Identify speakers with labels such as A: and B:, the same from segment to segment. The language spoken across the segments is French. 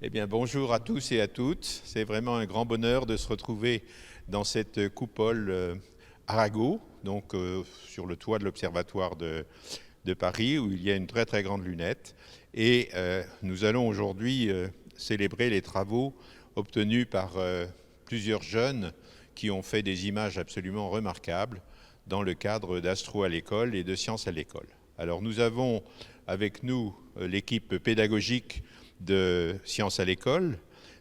A: Eh bien, bonjour à tous et à toutes. C'est vraiment un grand bonheur de se retrouver dans cette coupole Arago, donc sur le toit de l'Observatoire de Paris, où il y a une très très grande lunette. Et nous allons aujourd'hui célébrer les travaux obtenus par plusieurs jeunes qui ont fait des images absolument remarquables dans le cadre d'Astro à l'école et de Sciences à l'école. Alors nous avons avec nous l'équipe pédagogique de Sciences à l'école.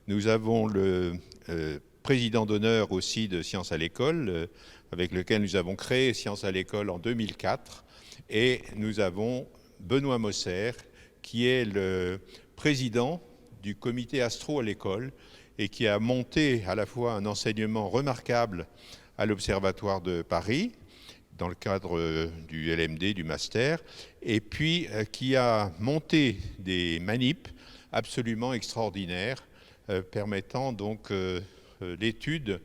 A: Nous avons le président d'honneur aussi de Sciences à l'école, avec lequel nous avons créé Sciences à l'école en 2004. Et nous avons Benoît Mosser, qui est le président du comité Astro à l'école et qui a monté à la fois un enseignement remarquable à l'Observatoire de Paris, dans le cadre du LMD, du master, et puis qui a monté des manips absolument extraordinaires, permettant donc l'étude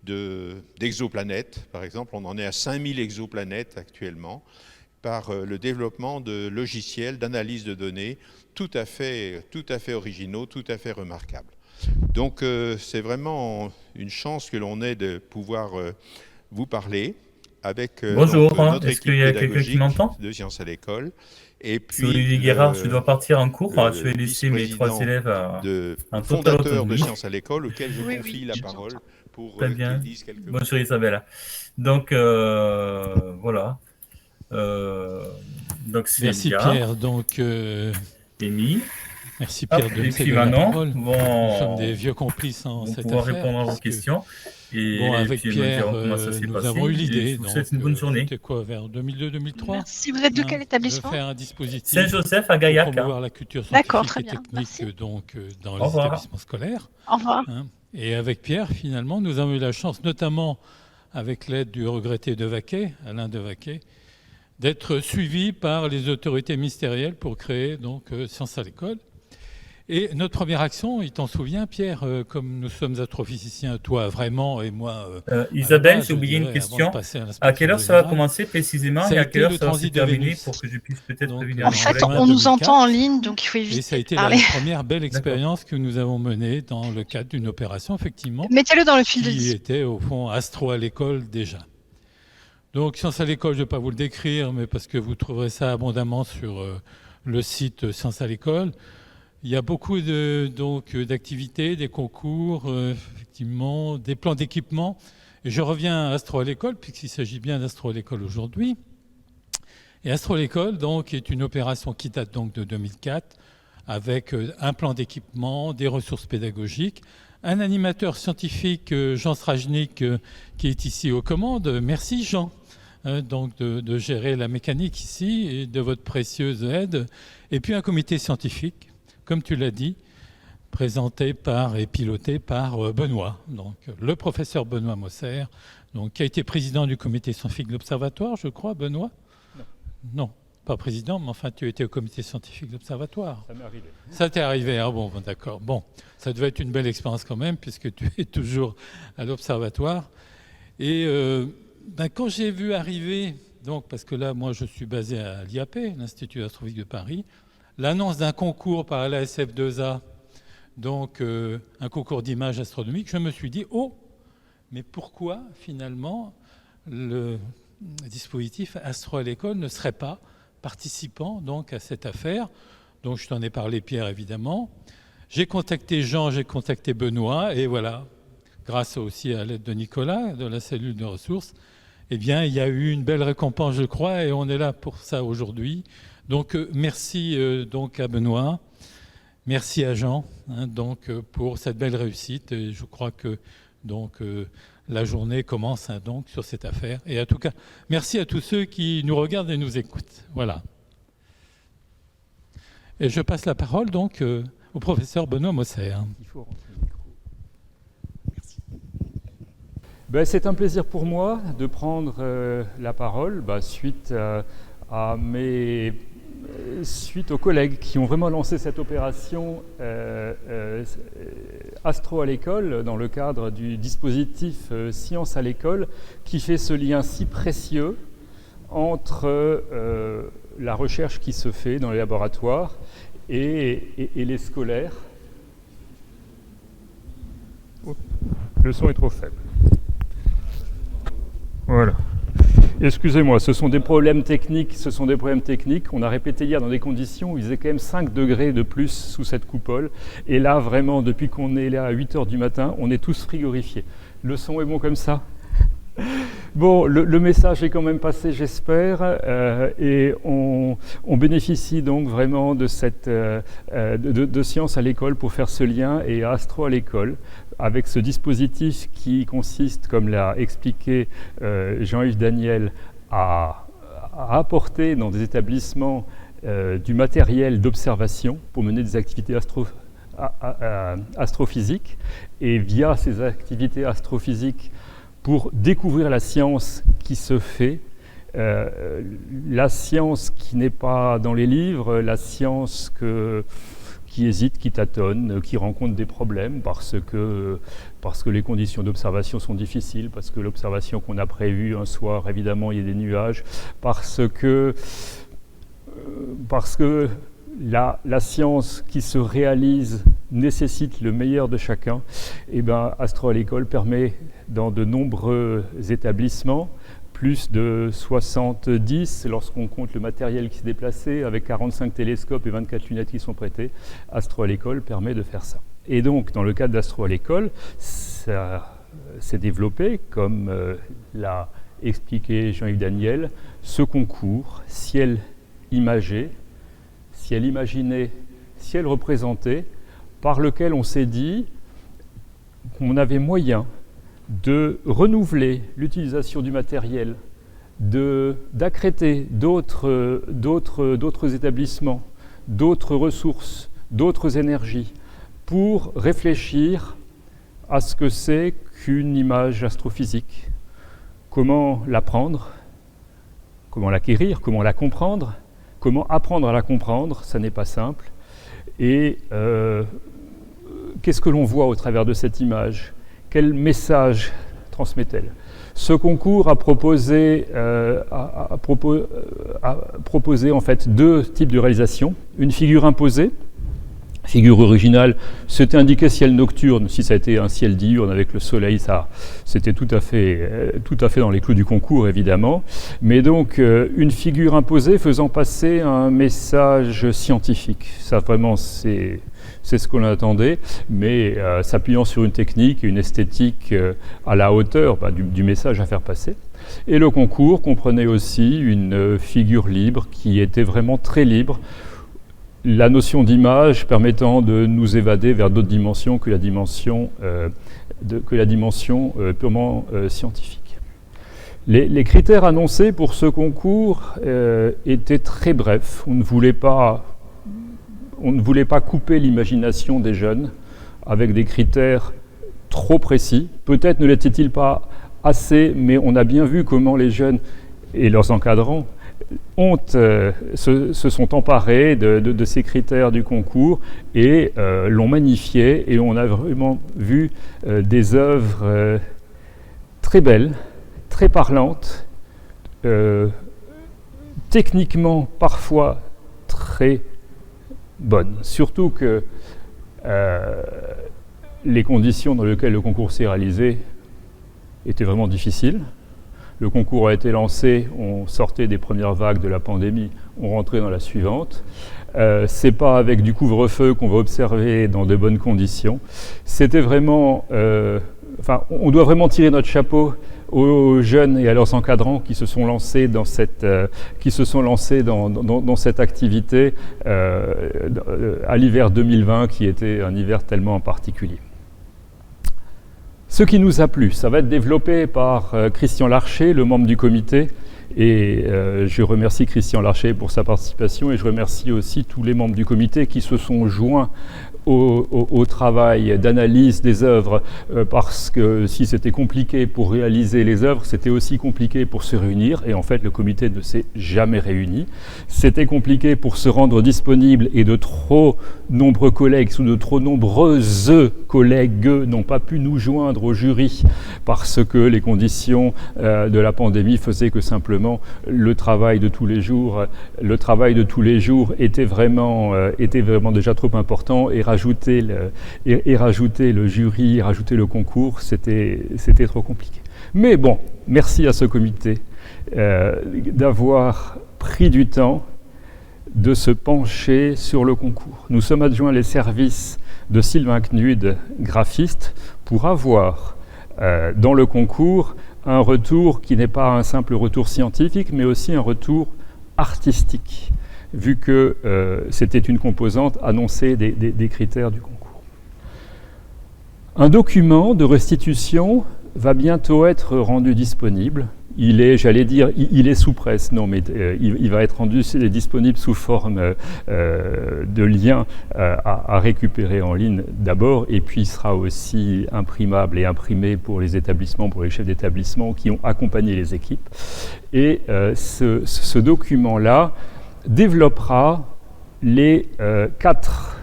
A: d'exoplanètes. Par exemple, on en est à 5000 exoplanètes actuellement, par le développement de logiciels d'analyse de données tout à fait originaux, tout à fait remarquables. Donc c'est vraiment une chance que l'on ait de pouvoir vous parler avec
B: Bonjour,
A: donc, notre
B: est-ce
A: équipe
B: qu'il y a quelqu'un qui
A: pédagogique
B: m'entend?
A: de Sciences à l'école et
B: C'est
A: puis
B: Olivier Guérard, je dois partir en cours. Je
A: le
B: vais laisser mes trois
A: vice-président
B: élèves en totale
A: fondateur de
B: autonomie.
A: Sciences à l'école auquel je
C: Oui,
A: confie
C: oui,
A: la
C: je vous
A: parole
C: entends.
A: pour
B: Très
A: qu'il
B: bien.
A: dise quelques mots.
B: Bonjour Isabelle. Donc, voilà. Donc, c'est
D: Merci
B: Elia,
D: Pierre. Donc,
B: Amy,
D: merci Pierre de me
B: et puis
D: céder la
B: Manon
D: parole. Nous sommes des vieux complices en
B: vont
D: cette
B: pouvoir
D: affaire.
B: répondre à vos
D: puisque,
B: questions. Et,
D: bon, avec
B: puis, ils me
D: Pierre,
B: diront comment ça s'est
D: nous
B: passé.
D: avons eu
B: Et
D: l'idée.
B: je vous souhaite une bonne journée.
D: C'était quoi, vers 2002-2003
C: Merci. Vous êtes de quel
D: de
C: établissement?
D: faire un dispositif
B: Saint-Joseph à
D: pour
B: Gaillac.
D: promouvoir la culture
C: D'accord,
D: scientifique
C: très
D: et
C: bien.
D: technique
C: Merci.
D: donc, dans
B: Au
D: les
B: revoir.
D: établissements scolaires.
C: Au revoir.
D: Et avec Pierre, finalement, nous avons eu la chance, notamment avec l'aide du regretté Devaquet, Alain Devaquet, d'être suivis par les autorités ministérielles pour créer donc Sciences à l'école. Et notre première action, il t'en souvient, Pierre, comme nous sommes astrophysiciens, toi vraiment et moi.
B: Isabelle,
D: base,
B: j'ai oublié une
D: avant de
B: question.
D: passer à
B: À quelle heure ça va commencer précisément
D: Ça
B: et
D: a
B: à quelle
D: été
B: heure
D: le
B: ça va se
D: transit de
B: terminer
D: Vénus.
B: pour que je puisse peut-être
D: Donc,
B: prévenir
C: En
B: mes
C: fait,
B: collègues?
D: juin
C: on nous
D: 2004.
C: entend en ligne, donc il faut
D: Et
C: éviter
D: ça a
C: de
D: été
C: parler.
D: la première belle expérience que nous avons menée dans le cadre d'une opération, effectivement,
C: Mettez-le dans le fil de
D: qui
C: discussion.
D: était au fond Astro à l'école déjà. Donc Sciences à l'école, je ne vais pas vous le décrire, mais parce que vous trouverez ça abondamment sur le site Sciences à l'école. Il y a beaucoup d'activités, des concours, effectivement, des plans d'équipement. Et je reviens à Astro à l'école, puisqu'il s'agit bien d'Astro à l'école aujourd'hui. Et Astro à l'école, donc, est une opération qui date donc de 2004, avec un plan d'équipement, des ressources pédagogiques, un animateur scientifique, Jean Strajnik, qui est ici aux commandes. Merci Jean donc de gérer la mécanique ici et de votre précieuse aide. Et puis un comité scientifique, comme tu l'as dit, présenté par et piloté par Benoît, donc le professeur Benoît Mosser, donc, qui a été président du comité scientifique de l'Observatoire, je crois, Benoît ? Non, pas président, mais enfin, tu étais au comité scientifique de l'Observatoire.
E: Ça m'est arrivé.
D: Ça t'est arrivé, ah bon, d'accord. Bon, ça devait être une belle expérience quand même, puisque tu es toujours à l'Observatoire. Et quand j'ai vu arriver, donc, parce que là, moi, je suis basé à l'IAP, l'Institut astrophysique de Paris, l'annonce d'un concours par la SF2A, donc un concours d'images astronomiques, je me suis dit, oh, mais pourquoi finalement le dispositif Astro à l'école ne serait pas participant donc à cette affaire? Donc je t'en ai parlé, Pierre, évidemment. J'ai contacté Jean, j'ai contacté Benoît, et voilà, grâce aussi à l'aide de Nicolas, de la cellule de ressources, eh bien, il y a eu une belle récompense, je crois, et on est là pour ça aujourd'hui. Donc, merci donc à Benoît, merci à Jean donc, pour cette belle réussite. Et je crois que donc, la journée commence donc, sur cette affaire. Et en tout cas, merci à tous ceux qui nous regardent et nous écoutent. Voilà. Et je passe la parole donc au professeur Benoît Mosser.
E: Il faut rentrer le micro. Merci. C'est un plaisir pour moi de prendre la parole suite suite aux collègues qui ont vraiment lancé cette opération Astro à l'école dans le cadre du dispositif Sciences à l'école, qui fait ce lien si précieux entre la recherche qui se fait dans les laboratoires et les scolaires Le son est trop faible. Voilà. Excusez-moi, ce sont des problèmes techniques. On a répété hier dans des conditions où il faisait quand même 5 degrés de plus sous cette coupole. Et là, vraiment, depuis qu'on est là à 8 heures du matin, on est tous frigorifiés. Le son est bon comme ça ? Bon, le message est quand même passé, j'espère, et on bénéficie donc vraiment de cette de Science à l'école pour faire ce lien, et Astro à l'école, avec ce dispositif qui consiste, comme l'a expliqué Jean-Yves Daniel, à apporter dans des établissements du matériel d'observation pour mener des activités astrophysiques, et via ces activités astrophysiques, pour découvrir la science qui se fait, la science qui n'est pas dans les livres, la science qui hésite, qui tâtonne, qui rencontre des problèmes parce que les conditions d'observation sont difficiles, parce que l'observation qu'on a prévue un soir, évidemment, il y a des nuages, parce que la science qui se réalise nécessite le meilleur de chacun. Et bien, Astro à l'école permet dans de nombreux établissements, plus de 70 lorsqu'on compte le matériel qui s'est déplacé, avec 45 télescopes et 24 lunettes qui sont prêtées, Astro à l'école permet de faire ça. Et donc, dans le cadre d'Astro à l'école, ça s'est développé, comme l'a expliqué Jean-Yves Daniel, ce concours ciel imagé, ciel imaginé, ciel représenté, par lequel on s'est dit qu'on avait moyen de renouveler l'utilisation du matériel, d'accréter d'autres établissements, d'autres ressources, d'autres énergies, pour réfléchir à ce que c'est qu'une image astrophysique. Comment l'apprendre, comment l'acquérir, comment la comprendre, comment apprendre à la comprendre, ça n'est pas simple. Et qu'est-ce que l'on voit au travers de cette image ? Quel message transmet-elle ? Ce concours a proposé en fait 2 types de réalisations. Une figure imposée, figure originale, c'était indiqué ciel nocturne. Si ça a été un ciel diurne avec le soleil, ça, c'était tout à fait dans les clous du concours, évidemment. Mais donc, une figure imposée faisant passer un message scientifique. Ça, vraiment, c'est ce qu'on attendait, mais s'appuyant sur une technique et une esthétique à la hauteur du message à faire passer. Et le concours comprenait aussi une figure libre qui était vraiment très libre, la notion d'image permettant de nous évader vers d'autres dimensions que la dimension purement scientifique. Les critères annoncés pour ce concours étaient très brefs. On ne voulait pas couper l'imagination des jeunes avec des critères trop précis. Peut-être ne l'étaient-ils pas assez, mais on a bien vu comment les jeunes et leurs encadrants se sont emparés de ces critères du concours et l'ont magnifié, et on a vraiment vu des œuvres très belles, très parlantes, techniquement parfois très bonnes. Surtout que les conditions dans lesquelles le concours s'est réalisé étaient vraiment difficiles. Le concours a été lancé, on sortait des premières vagues de la pandémie, on rentrait dans la suivante. C'est pas avec du couvre-feu qu'on va observer dans de bonnes conditions. C'était vraiment... on doit vraiment tirer notre chapeau aux jeunes et à leurs encadrants qui se sont lancés dans cette activité à l'hiver 2020, qui était un hiver tellement particulier. Ce qui nous a plu, ça va être développé par Christian Larcher, le membre du comité, et je remercie Christian Larcher pour sa participation, et je remercie aussi tous les membres du comité qui se sont joints au travail d'analyse des œuvres, parce que si c'était compliqué pour réaliser les œuvres, c'était aussi compliqué pour se réunir, et en fait le comité ne s'est jamais réuni. C'était compliqué pour se rendre disponible, et de trop nombreux collègues, ou de trop nombreuses collègues n'ont pas pu nous joindre au jury, parce que les conditions de la pandémie faisaient que simplement le travail de tous les jours était vraiment déjà trop important, et rajouter le jury, rajouter le concours, c'était trop compliqué. Mais bon, merci à ce comité d'avoir pris du temps de se pencher sur le concours. Nous sommes adjoints les services de Sylvain Knud, graphiste, pour avoir dans le concours un retour qui n'est pas un simple retour scientifique, mais aussi un retour artistique, vu que c'était une composante annoncée des critères du concours. Un document de restitution va bientôt être rendu disponible. Il est, j'allais dire, il est sous presse, non, mais il va être rendu disponible sous forme de lien à récupérer en ligne d'abord, et puis il sera aussi imprimable et imprimé pour les établissements, pour les chefs d'établissement qui ont accompagné les équipes. Et ce document-là développera les 4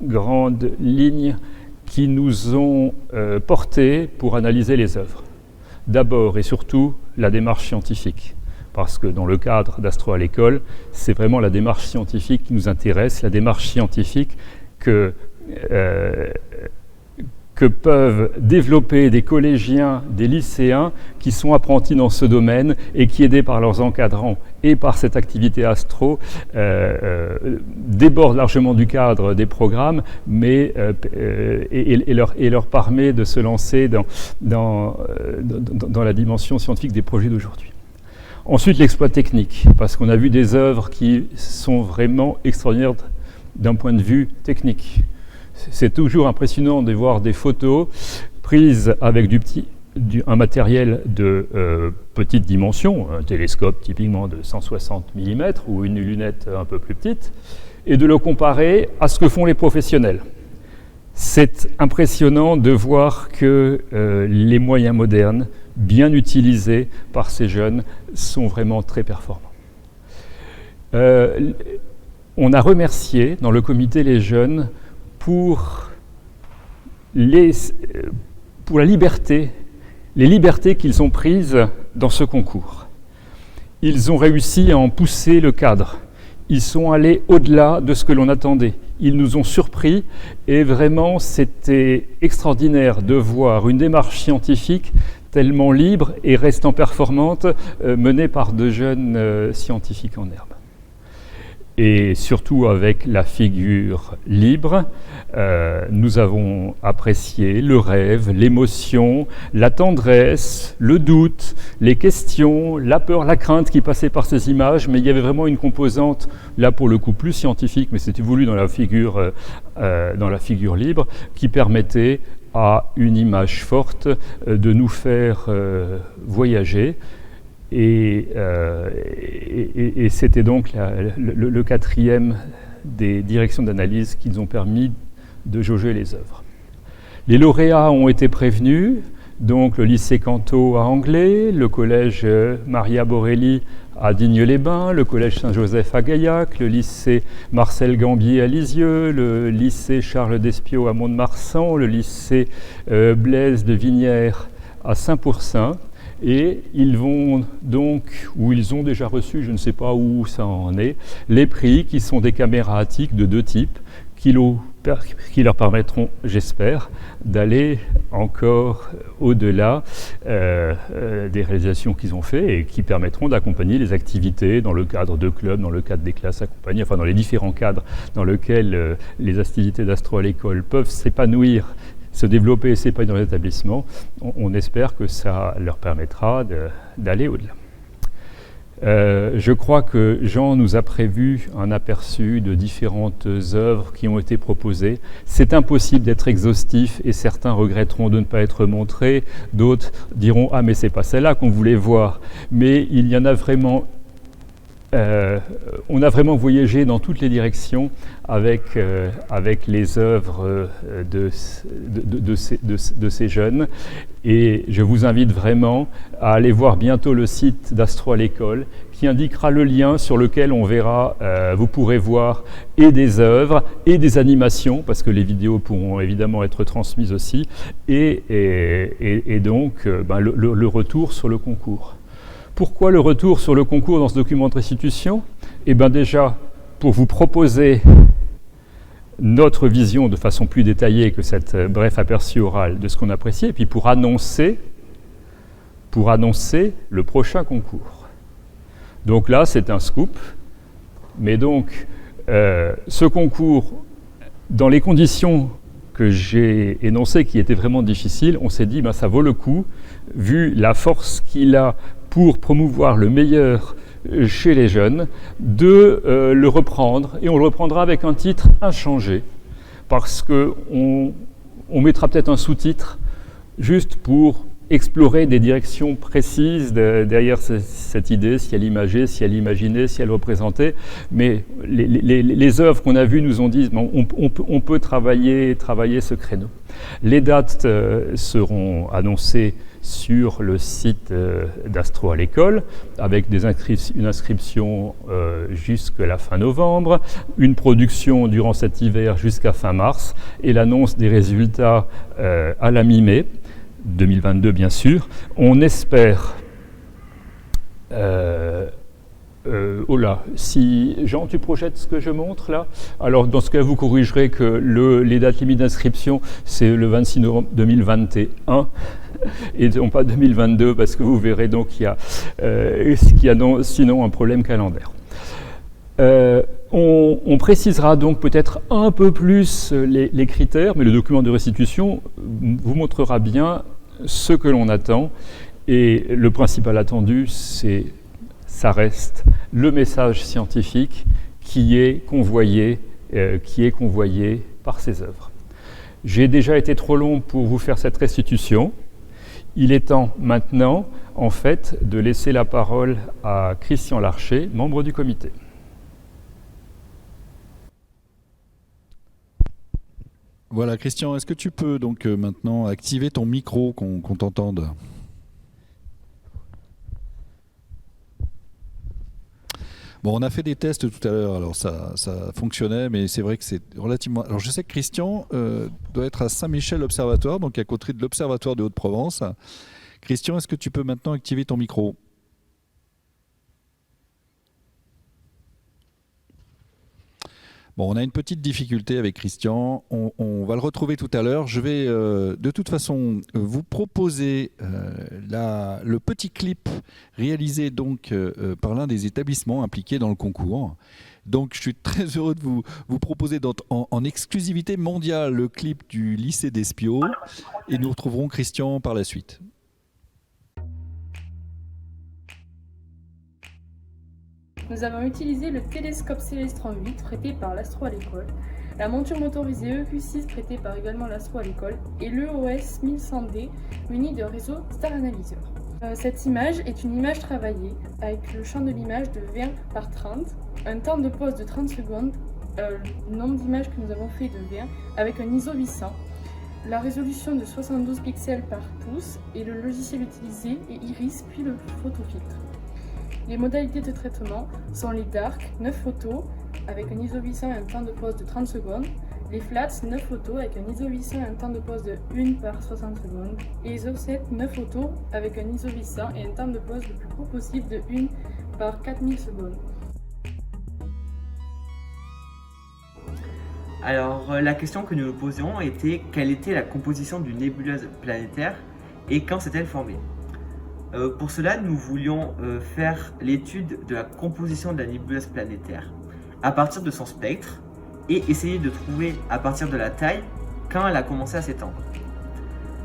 E: grandes lignes qui nous ont portés pour analyser les œuvres. D'abord et surtout, la démarche scientifique, parce que dans le cadre d'Astro à l'école, c'est vraiment la démarche scientifique qui nous intéresse, la démarche scientifique que peuvent développer des collégiens, des lycéens qui sont apprentis dans ce domaine et qui, aidés par leurs encadrants et par cette activité astro, débordent largement du cadre des programmes, mais leur permet de se lancer dans la dimension scientifique des projets d'aujourd'hui. Ensuite, l'exploit technique, parce qu'on a vu des œuvres qui sont vraiment extraordinaires d'un point de vue technique. C'est toujours impressionnant de voir des photos prises avec un matériel de petite dimension, un télescope typiquement de 160 mm ou une lunette un peu plus petite, et de le comparer à ce que font les professionnels. C'est impressionnant de voir que les moyens modernes, bien utilisés par ces jeunes, sont vraiment très performants. On a remercié dans le comité les jeunes pour la liberté, les libertés qu'ils ont prises dans ce concours. Ils ont réussi à en pousser le cadre. Ils sont allés au-delà de ce que l'on attendait. Ils nous ont surpris et vraiment c'était extraordinaire de voir une démarche scientifique tellement libre et restant performante menée par de jeunes scientifiques en herbe. Et surtout avec la figure libre, nous avons apprécié le rêve, l'émotion, la tendresse, le doute, les questions, la peur, la crainte qui passaient par ces images, mais il y avait vraiment une composante, là pour le coup plus scientifique, mais c'était voulu dans la figure libre, qui permettait à une image forte de nous faire voyager. Et c'était donc le 4e des directions d'analyse qui nous ont permis de jauger les œuvres. Les lauréats ont été prévenus, donc le lycée Canto à Anglet, le collège Maria Borelli à Digne-les-Bains, le collège Saint-Joseph à Gaillac, le lycée Marcel Gambier à Lisieux, le lycée Charles Despiau à Mont-de-Marsan, le lycée Blaise de Vignières à Saint-Pourçain. Et ils vont donc, ou ils ont déjà reçu, je ne sais pas où ça en est, les prix qui sont des caméras attiques de 2 types qui leur permettront, j'espère, d'aller encore au-delà des réalisations qu'ils ont faites et qui permettront d'accompagner les activités dans le cadre de clubs, dans le cadre des classes accompagnées, enfin dans les différents cadres dans lesquels les activités d'Astro à l'école peuvent s'épanouir, se développer et s'épanouir dans l'établissement. On espère que ça leur permettra d'aller au-delà. Je crois que Jean nous a prévu un aperçu de différentes œuvres qui ont été proposées. C'est impossible d'être exhaustif et certains regretteront de ne pas être montrés, d'autres diront « Ah mais c'est pas celle-là qu'on voulait voir ». Mais il y en a vraiment... on a vraiment voyagé dans toutes les directions avec les œuvres de ces jeunes. Et je vous invite vraiment à aller voir bientôt le site d'Astro à l'école qui indiquera le lien sur lequel on verra, vous pourrez voir et des œuvres et des animations, parce que les vidéos pourront évidemment être transmises aussi, et donc le retour sur le concours. Pourquoi le retour sur le concours dans ce document de restitution ? Eh bien déjà, pour vous proposer notre vision de façon plus détaillée que cette bref aperçu oral de ce qu'on appréciait, et puis pour annoncer le prochain concours. Donc là, c'est un scoop, mais donc ce concours, dans les conditions que j'ai énoncées, qui étaient vraiment difficiles, on s'est dit ça vaut le coup, vu la force qu'il a pour promouvoir le meilleur chez les jeunes, de le reprendre, et on le reprendra avec un titre inchangé, parce qu'on mettra peut-être un sous-titre juste pour explorer des directions précises derrière cette idée, si elle imageait, si elle imaginait, si elle représentait. Mais les œuvres qu'on a vues nous ont dit on peut travailler ce créneau. Les dates seront annoncées sur le site d'Astro à l'école, avec une inscription jusqu'à la fin novembre, une production durant cet hiver jusqu'à fin mars, et l'annonce des résultats à la mi-mai 2022, bien sûr. On espère... si Jean, tu projettes ce que je montre là? Alors, dans ce cas, vous corrigerez que les dates limites d'inscription, c'est le 26 novembre 2021 et non pas 2022, parce que vous verrez donc qu'il y a sinon un problème calendaire. On précisera donc peut-être un peu plus les critères, mais le document de restitution vous montrera bien ce que l'on attend, et le principal attendu, ça reste le message scientifique qui est convoyé par ces œuvres. J'ai déjà été trop long pour vous faire cette restitution. Il est temps maintenant, en fait, de laisser la parole à Christian Larcher, membre du comité.
F: Voilà, Christian, est-ce que tu peux donc maintenant activer ton micro, qu'on t'entende? Bon, on a fait des tests tout à l'heure, alors ça fonctionnait, mais c'est vrai que c'est relativement... Alors je sais que Christian doit être à Saint-Michel Observatoire, donc à côté de l'Observatoire de Haute-Provence. Christian, est-ce que tu peux maintenant activer ton micro? Bon, on a une petite difficulté avec Christian, on va le retrouver tout à l'heure. Je vais de toute façon vous proposer le petit clip réalisé donc par l'un des établissements impliqués dans le concours. Donc je suis très heureux de vous proposer en exclusivité mondiale le clip du lycée d'Espio, et nous retrouverons Christian par la suite.
G: Nous avons utilisé le télescope Célestron 8 prêté par l'Astro à l'école, la monture motorisée EQ6 prêtée par également l'Astro à l'école et l'EOS 1100D muni d'un réseau Star Analyzer. Cette image est une image travaillée avec le champ de l'image de 20 par 30, un temps de pause de 30 secondes, le nombre d'images que nous avons fait de 20 avec un ISO 800, la résolution de 72 pixels par pouce et le logiciel utilisé est Iris puis le photofiltre. Les modalités de traitement sont les dark, 9 photos avec un ISO 800 et un temps de pause de 30 secondes, les flats, 9 photos avec un ISO 800 et un temps de pause de 1 par 60 secondes, et les offsets, 9 photos avec un ISO 800 et un temps de pause le plus court possible de 1 par 4000 secondes.
H: Alors, la question que nous nous posions était quelle était la composition d'une nébuleuse planétaire et quand s'est-elle formée? Pour cela, nous voulions faire l'étude de la composition de la nébuleuse planétaire à partir de son spectre et essayer de trouver à partir de la taille quand elle a commencé à s'étendre.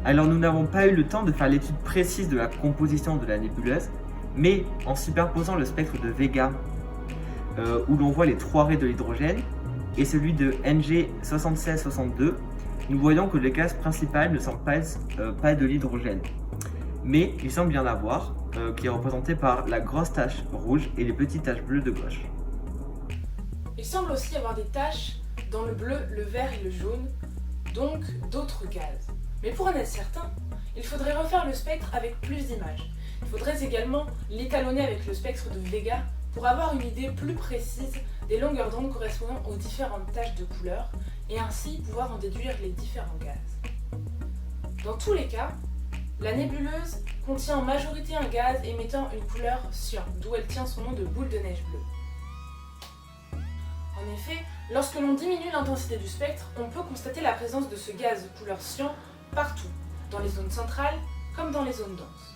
H: Alors nous n'avons pas eu le temps de faire l'étude précise de la composition de la nébuleuse, mais en superposant le spectre de Vega où l'on voit les 3 raies de l'hydrogène et celui de NG7662, nous voyons que le gaz principal ne semble pas de l'hydrogène. Mais il semble y en avoir, qui est représenté par la grosse tache rouge et les petites taches bleues de gauche.
I: Il semble aussi y avoir des taches dans le bleu, le vert et le jaune, donc d'autres gaz. Mais pour en être certain, il faudrait refaire le spectre avec plus d'images. Il faudrait également l'étalonner avec le spectre de Vega pour avoir une idée plus précise des longueurs d'onde correspondant aux différentes taches de couleurs et ainsi pouvoir en déduire les différents gaz. Dans tous les cas, la nébuleuse contient en majorité un gaz émettant une couleur cyan, d'où elle tient son nom de boule de neige bleue. En effet, lorsque l'on diminue l'intensité du spectre, on peut constater la présence de ce gaz de couleur cyan partout, dans les zones centrales comme dans les zones denses.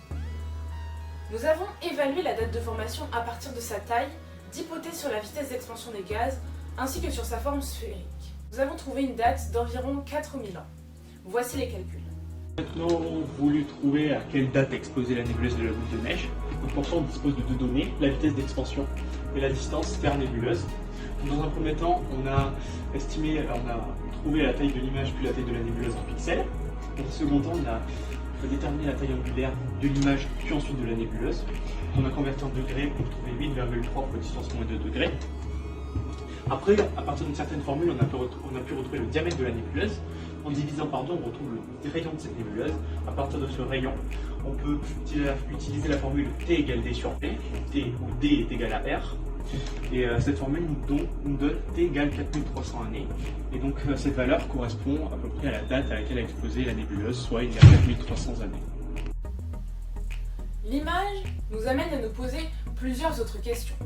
I: Nous avons évalué la date de formation à partir de sa taille, d'hypothèses sur la vitesse d'expansion des gaz, ainsi que sur sa forme sphérique. Nous avons trouvé une date d'environ 4000 ans. Voici les calculs.
J: Maintenant, on a voulu trouver à quelle date explosait la nébuleuse de la boule de neige. Donc pour ça, on dispose de deux données, la vitesse d'expansion et la distance vers nébuleuse. Dans un premier temps, on a trouvé la taille de l'image puis la taille de la nébuleuse en pixels. Dans un second temps, on a déterminé la taille angulaire de l'image puis ensuite de la nébuleuse. On a converti en degrés pour trouver 8,3 fois distance moins 2 degrés. Après, à partir d'une certaine formule, on a pu retrouver le diamètre de la nébuleuse. En divisant par deux, on retrouve le rayon de cette nébuleuse. À partir de ce rayon, on peut utiliser la formule T égale D sur P, T où D est égal à R. Et cette formule nous donne T égale 4300 années. Et donc cette valeur correspond à peu près à la date à laquelle a explosé la nébuleuse, soit il y a 4300 années.
I: L'image nous amène à nous poser plusieurs autres questions.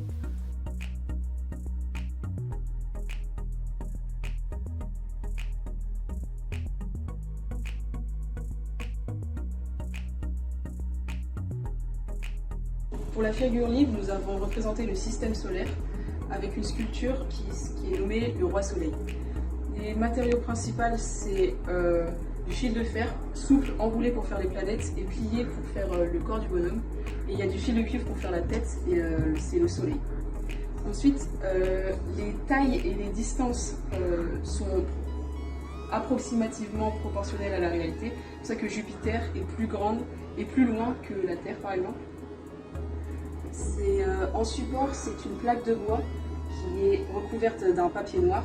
G: Pour la figure libre, nous avons représenté le système solaire avec une sculpture qui est nommée le roi soleil. Les matériaux principaux, c'est du fil de fer, souple, enroulé pour faire les planètes et plié pour faire le corps du bonhomme. Et il y a du fil de cuivre pour faire la tête et c'est le soleil. Ensuite, les tailles et les distances sont approximativement proportionnelles à la réalité. C'est pour ça que Jupiter est plus grande et plus loin que la Terre par exemple. En support, c'est une plaque de bois qui est recouverte d'un papier noir.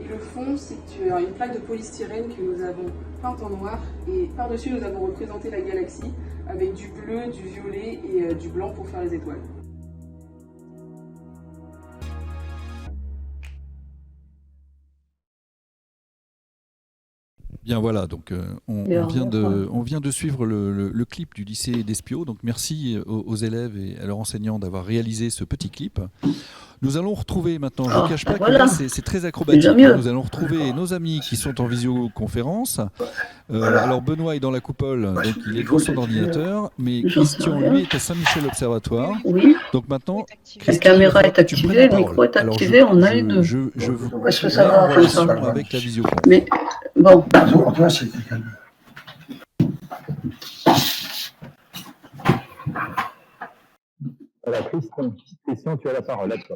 G: Et le fond, c'est une plaque de polystyrène que nous avons peinte en noir. Et par-dessus, nous avons représenté la galaxie avec du bleu, du violet et du blanc pour faire les étoiles.
F: Bien voilà, donc on vient de suivre le clip du lycée d'Espio. Donc merci aux élèves et à leurs enseignants d'avoir réalisé ce petit clip. Nous allons retrouver maintenant, je ne cache pas que là c'est très acrobatique, nous allons retrouver nos amis qui sont en visioconférence. Alors Benoît est dans la coupole, donc il est devant son ordinateur, mais Christian lui est à Saint-Michel Observatoire.
K: Oui.
F: Donc maintenant,
K: La caméra est activée, le micro est activé, on a les deux.
F: Je vous
K: Parce que ça va
F: mets en relation
K: ensemble.
F: avec la visioconf.
K: Mais bon.
E: Voilà, Christian, tu as la parole, à toi.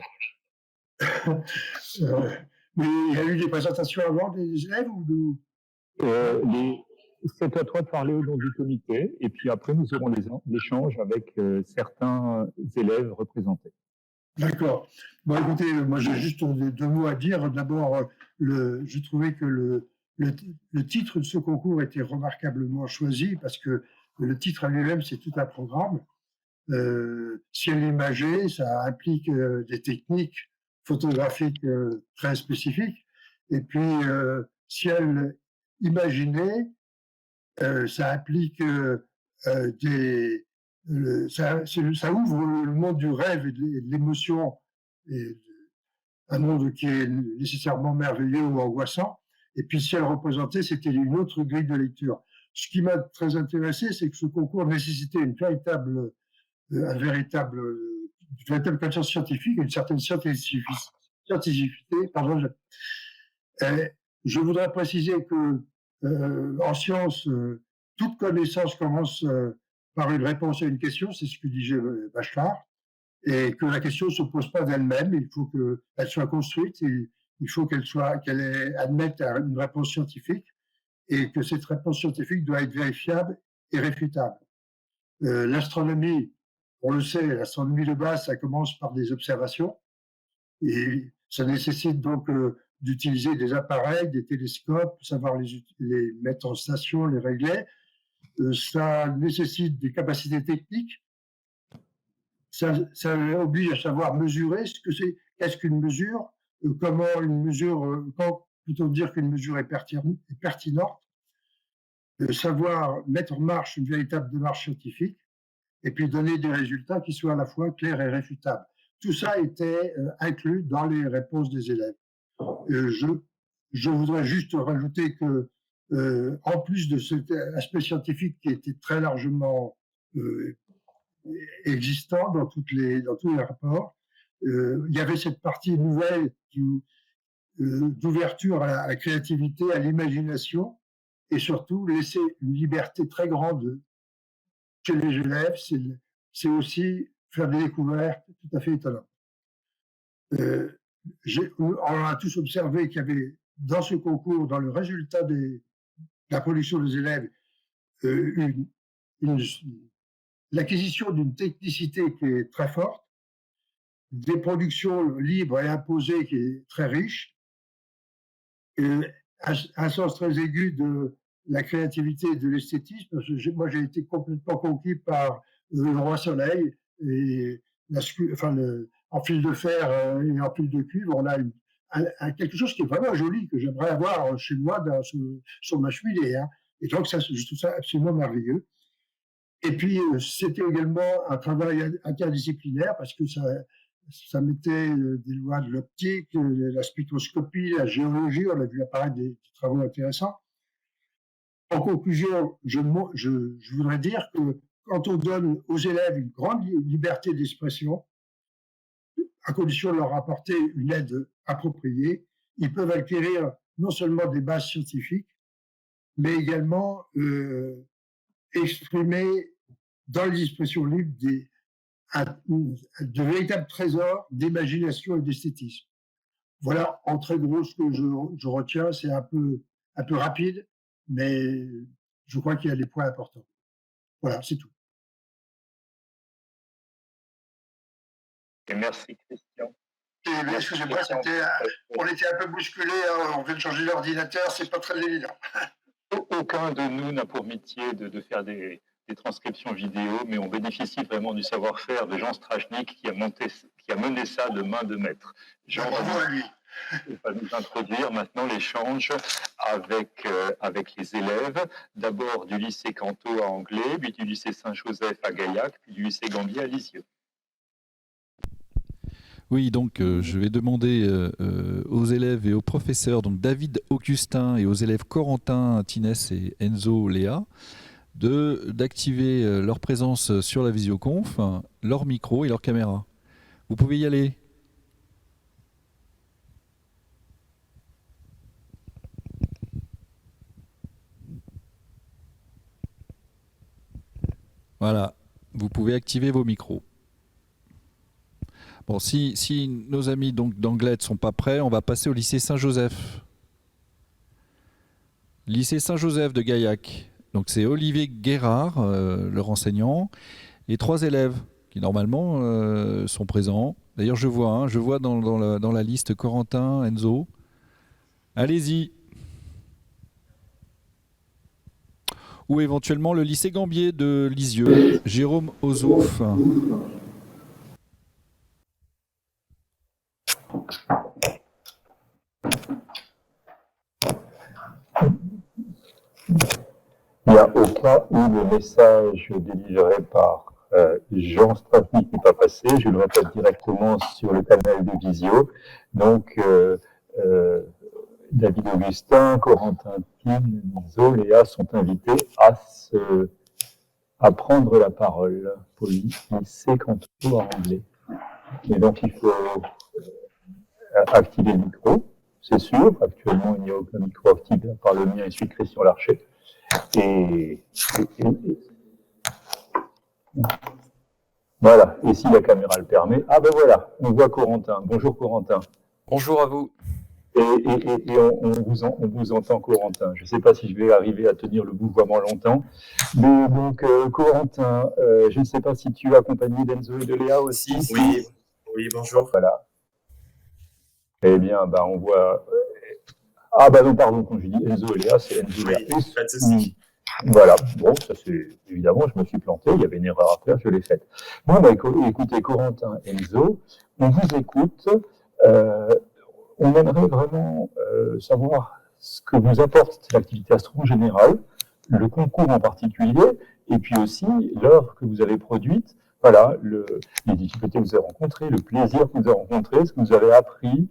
L: Mais il y a eu des présentations avant des élèves ou
E: C'est à toi de parler au nom du comité, et puis après nous aurons l'échange avec certains élèves représentés.
L: D'accord. Bon, écoutez, moi j'ai juste deux mots à dire. D'abord, je trouvais que le titre de ce concours était remarquablement choisi parce que le titre à lui-même, c'est tout un programme. Ciel imagé, ça implique des techniques photographiques très spécifiques. Et puis, ciel imaginé, ça implique ça ouvre le monde du rêve et de l'émotion, et un monde qui est nécessairement merveilleux ou angoissant. Et puis, ciel représenté, c'était une autre grille de lecture. Ce qui m'a très intéressé, c'est que ce concours nécessitait une véritable culture scientifique, une certaine scientificité. Pardon. Je voudrais préciser que en sciences, toute connaissance commence par une réponse à une question, c'est ce que disait Bachelard, et que la question ne se pose pas d'elle-même, il faut qu'elle soit construite, et il faut qu'elle admette une réponse scientifique, et que cette réponse scientifique doit être vérifiable et réfutable. L'astronomie, on le sait, l'astronomie de base, ça commence par des observations, et ça nécessite donc d'utiliser des appareils, des télescopes, savoir les mettre en station, les régler. Ça nécessite des capacités techniques. Ça oblige à savoir mesurer ce que c'est, qu'est-ce qu'une mesure, comment une mesure, quand peut-on dire qu'une mesure est pertinente, savoir mettre en marche une véritable démarche scientifique, et puis donner des résultats qui soient à la fois clairs et réfutables. Tout ça était inclus dans les réponses des élèves. Je voudrais juste rajouter que, en plus de cet aspect scientifique qui était très largement existant dans tous les rapports, il y avait cette partie nouvelle d'ouverture à la créativité, à l'imagination, et surtout laisser une liberté très grande chez les élèves. C'est aussi faire des découvertes tout à fait étonnantes. On a tous observé qu'il y avait dans ce concours, dans le résultat de la production des élèves, l'acquisition d'une technicité qui est très forte, des productions libres et imposées qui est très riche, un sens très aigu de la créativité et de l'esthétisme. Parce que moi, j'ai été complètement conquis par le Roi Soleil et en fil de fer et en fil de cuivre. On a quelque chose qui est vraiment joli, que j'aimerais avoir chez moi sur ma cheminée. Hein. Et donc, je trouve ça absolument merveilleux. Et puis, c'était également un travail interdisciplinaire parce que ça mettait des lois de l'optique, la spectroscopie, la géologie. On a vu apparaître des travaux intéressants. En conclusion, je voudrais dire que quand on donne aux élèves une grande liberté d'expression, à condition de leur apporter une aide appropriée, ils peuvent acquérir non seulement des bases scientifiques, mais également exprimer dans les expressions libres de véritables trésors d'imagination et d'esthétisme. Voilà en très gros ce que je retiens. C'est un peu rapide, mais je crois qu'il y a des points importants. Voilà, c'est tout.
M: Et merci Christian.
L: Excusez-moi, on était un peu bousculé, hein, on vient de changer l'ordinateur, c'est pas très évident.
M: Aucun de nous n'a pour métier de faire des transcriptions vidéo, mais on bénéficie vraiment du savoir-faire de Jean Strachnik qui a mené ça de main de maître. Jean va nous introduire maintenant l'échange avec les élèves, d'abord du lycée Canto à Anglet, puis du lycée Saint-Joseph à Gaillac, puis du lycée Gambier à Lisieux.
F: Oui, donc je vais demander aux élèves et aux professeurs, donc David Augustin, et aux élèves Corentin, Tinès et Enzo Léa, d'activer leur présence sur la visioconf, leur micro et leur caméra. Vous pouvez y aller. Voilà, vous pouvez activer vos micros. Bon, si nos amis d'Anglet ne sont pas prêts, on va passer au lycée Saint-Joseph. Lycée Saint-Joseph de Gaillac. Donc c'est Olivier Guérard, leur enseignant, et 3 élèves qui normalement sont présents. D'ailleurs, je vois dans la liste Corentin, Enzo. Allez-y. Ou éventuellement le lycée Gambier de Lisieux, Jérôme Ozouf.
M: Il n'y a au cas où le message délivré par Jean Strachnik n'est pas passé, je le répète directement sur le canal de Visio. Donc, David Augustin, Corentin, Enzo, Léa sont invités à prendre la parole pour le lycée Canto à Anglet. Et donc, il faut activer le micro, c'est sûr. Actuellement, il n'y a aucun micro activé à part le mien et celui de Christian Larcher. Voilà. Et si la caméra le permet, ah ben voilà, on voit Corentin. Bonjour Corentin.
N: Bonjour à vous.
M: Et on vous entend, Corentin. Je ne sais pas si je vais arriver à tenir le vouvoiement longtemps. Mais donc, Corentin, je ne sais pas si tu es accompagné d'Enzo et de Léa aussi.
N: Oui, bonjour.
M: Voilà. Eh bien, on voit... Ah non, pardon, quand je dis Enzo et Léa, c'est Enzo et Léa.
N: Pas de souci.
M: Voilà, bon, ça c'est... Évidemment, je me suis planté, il y avait une erreur à faire, je l'ai faite. Bon, écoutez, Corentin, Enzo, on vous écoute. On aimerait vraiment savoir ce que vous apporte l'activité astro en général, le concours en particulier, et puis aussi l'œuvre que vous avez produite. Voilà, les difficultés que vous avez rencontrées, le plaisir que vous avez rencontré, ce que vous avez appris,